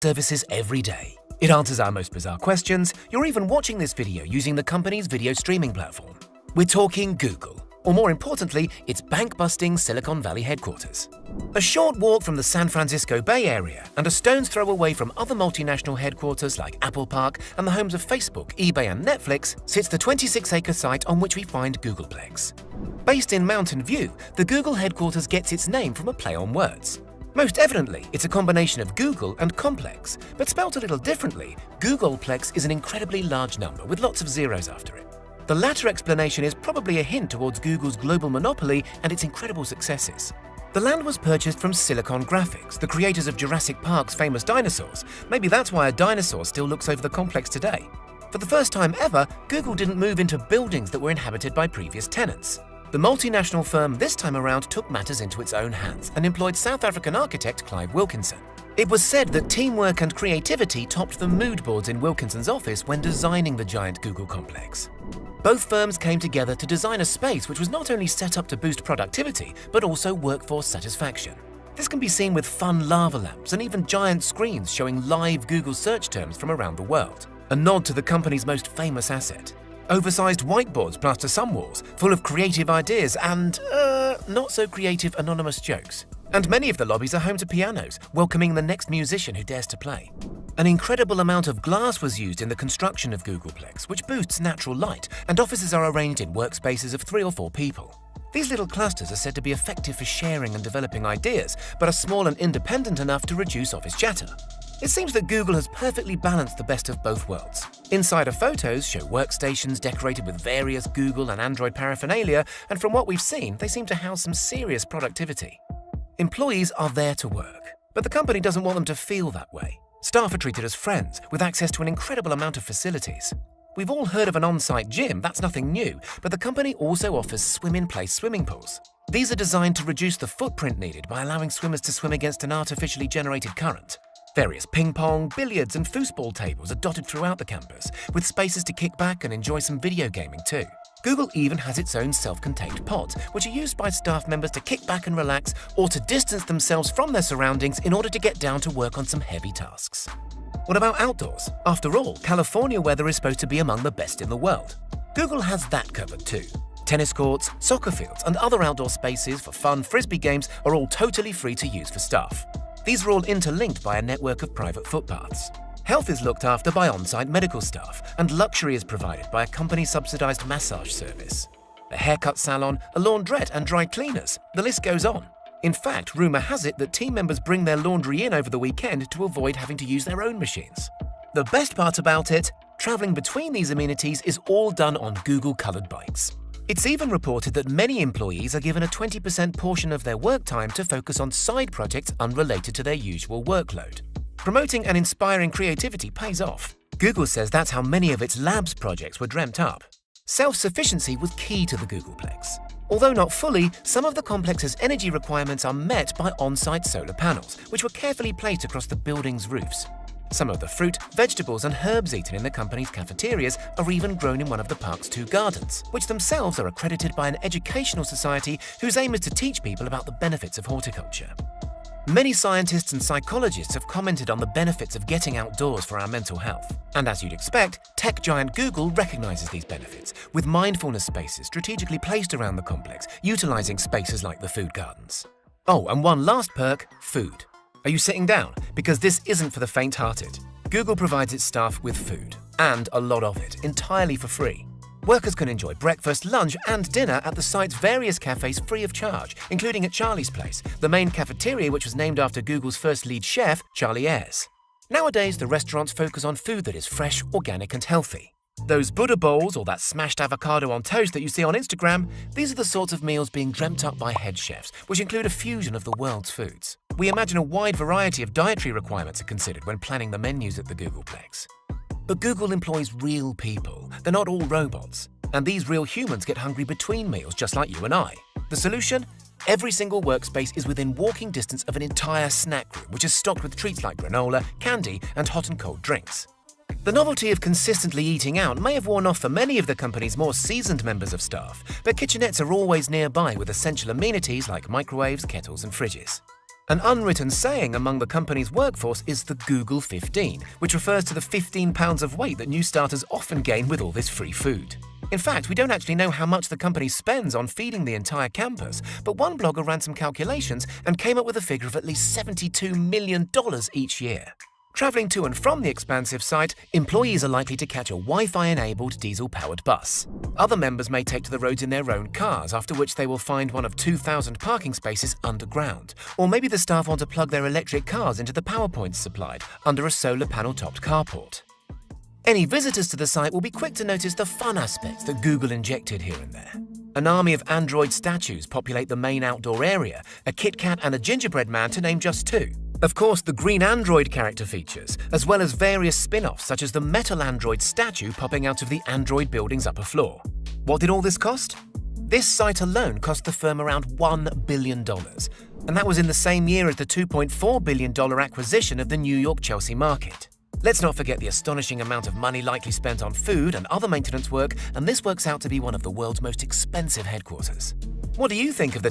services every day. It answers our most bizarre questions. You're even watching this video using the company's video streaming platform. We're talking Google, or more importantly, its bank-busting Silicon Valley headquarters. A short walk from the San Francisco Bay Area and a stone's throw away from other multinational headquarters like Apple Park and the homes of Facebook, eBay and Netflix sits the 26-acre site on which we find Googleplex. Based in Mountain View, the Google headquarters gets its name from a play on words. Most evidently, it's a combination of Google and complex, but spelt a little differently, Googleplex is an incredibly large number with lots of zeros after it. The latter explanation is probably a hint towards Google's global monopoly and its incredible successes. The land was purchased from Silicon Graphics, the creators of Jurassic Park's famous dinosaurs. Maybe that's why a dinosaur still looks over the complex today. For the first time ever, Google didn't move into buildings that were inhabited by previous tenants. The multinational firm this time around took matters into its own hands and employed South African architect Clive Wilkinson. It was said that teamwork and creativity topped the mood boards in Wilkinson's office when designing the giant Google complex. Both firms came together to design a space which was not only set up to boost productivity, but also workforce satisfaction. This can be seen with fun lava lamps and even giant screens showing live Google search terms from around the world, a nod to the company's most famous asset. Oversized whiteboards plaster some walls, full of creative ideas and, not so creative anonymous jokes. And many of the lobbies are home to pianos, welcoming the next musician who dares to play. An incredible amount of glass was used in the construction of Googleplex, which boosts natural light, and offices are arranged in workspaces of 3 or 4 people. These little clusters are said to be effective for sharing and developing ideas, but are small and independent enough to reduce office chatter. It seems that Google has perfectly balanced the best of both worlds. Insider photos show workstations decorated with various Google and Android paraphernalia, and from what we've seen, they seem to house some serious productivity. Employees are there to work, but the company doesn't want them to feel that way. Staff are treated as friends, with access to an incredible amount of facilities. We've all heard of an on-site gym, that's nothing new, but the company also offers swim-in-place swimming pools. These are designed to reduce the footprint needed by allowing swimmers to swim against an artificially generated current. Various ping pong, billiards and foosball tables are dotted throughout the campus, with spaces to kick back and enjoy some video gaming too. Google even has its own self-contained pods, which are used by staff members to kick back and relax or to distance themselves from their surroundings in order to get down to work on some heavy tasks. What about outdoors? After all, California weather is supposed to be among the best in the world. Google has that covered too. Tennis courts, soccer fields and other outdoor spaces for fun frisbee games are all totally free to use for staff. These are all interlinked by a network of private footpaths. Health is looked after by on-site medical staff, and luxury is provided by a company-subsidized massage service. A haircut salon, a laundrette and dry cleaners, the list goes on. In fact, rumor has it that team members bring their laundry in over the weekend to avoid having to use their own machines. The best part about it, traveling between these amenities is all done on Google-colored bikes. It's even reported that many employees are given a 20% portion of their work time to focus on side projects unrelated to their usual workload. Promoting and inspiring creativity pays off. Google says that's how many of its labs projects were dreamt up. Self-sufficiency was key to the Googleplex. Although not fully, some of the complex's energy requirements are met by on-site solar panels, which were carefully placed across the building's roofs. Some of the fruit, vegetables and herbs eaten in the company's cafeterias are even grown in one of the park's 2 gardens, which themselves are accredited by an educational society whose aim is to teach people about the benefits of horticulture. Many scientists and psychologists have commented on the benefits of getting outdoors for our mental health. And as you'd expect, tech giant Google recognizes these benefits, with mindfulness spaces strategically placed around the complex, utilizing spaces like the food gardens. Oh, and one last perk, food. Are you sitting down? Because this isn't for the faint-hearted. Google provides its staff with food, and a lot of it, entirely for free. Workers can enjoy breakfast, lunch and dinner at the site's various cafes free of charge, including at Charlie's Place, the main cafeteria which was named after Google's first lead chef, Charlie Ayres. Nowadays, the restaurants focus on food that is fresh, organic and healthy. Those Buddha bowls or that smashed avocado on toast that you see on Instagram, these are the sorts of meals being dreamt up by head chefs, which include a fusion of the world's foods. We imagine a wide variety of dietary requirements are considered when planning the menus at the Googleplex. But Google employs real people. They're not all robots. And these real humans get hungry between meals, just like you and I. The solution? Every single workspace is within walking distance of an entire snack room, which is stocked with treats like granola, candy, and hot and cold drinks. The novelty of consistently eating out may have worn off for many of the company's more seasoned members of staff, but kitchenettes are always nearby with essential amenities like microwaves, kettles, and fridges. An unwritten saying among the company's workforce is the Google 15, which refers to the 15 pounds of weight that new starters often gain with all this free food. In fact, we don't actually know how much the company spends on feeding the entire campus, but one blogger ran some calculations and came up with a figure of at least $72 million each year. Traveling to and from the expansive site, employees are likely to catch a Wi-Fi-enabled diesel-powered bus. Other members may take to the roads in their own cars, after which they will find one of 2,000 parking spaces underground. Or maybe the staff want to plug their electric cars into the power points supplied under a solar panel-topped carport. Any visitors to the site will be quick to notice the fun aspects that Google injected here and there. An army of Android statues populate the main outdoor area, a Kit Kat and a gingerbread man to name just two. Of course, the green Android character features, as well as various spin-offs such as the metal Android statue popping out of the Android building's upper floor. What did all this cost? This site alone cost the firm around $1 billion, and that was in the same year as the $2.4 billion acquisition of the New York Chelsea market. Let's not forget the astonishing amount of money likely spent on food and other maintenance work, and this works out to be one of the world's most expensive headquarters. What do you think of the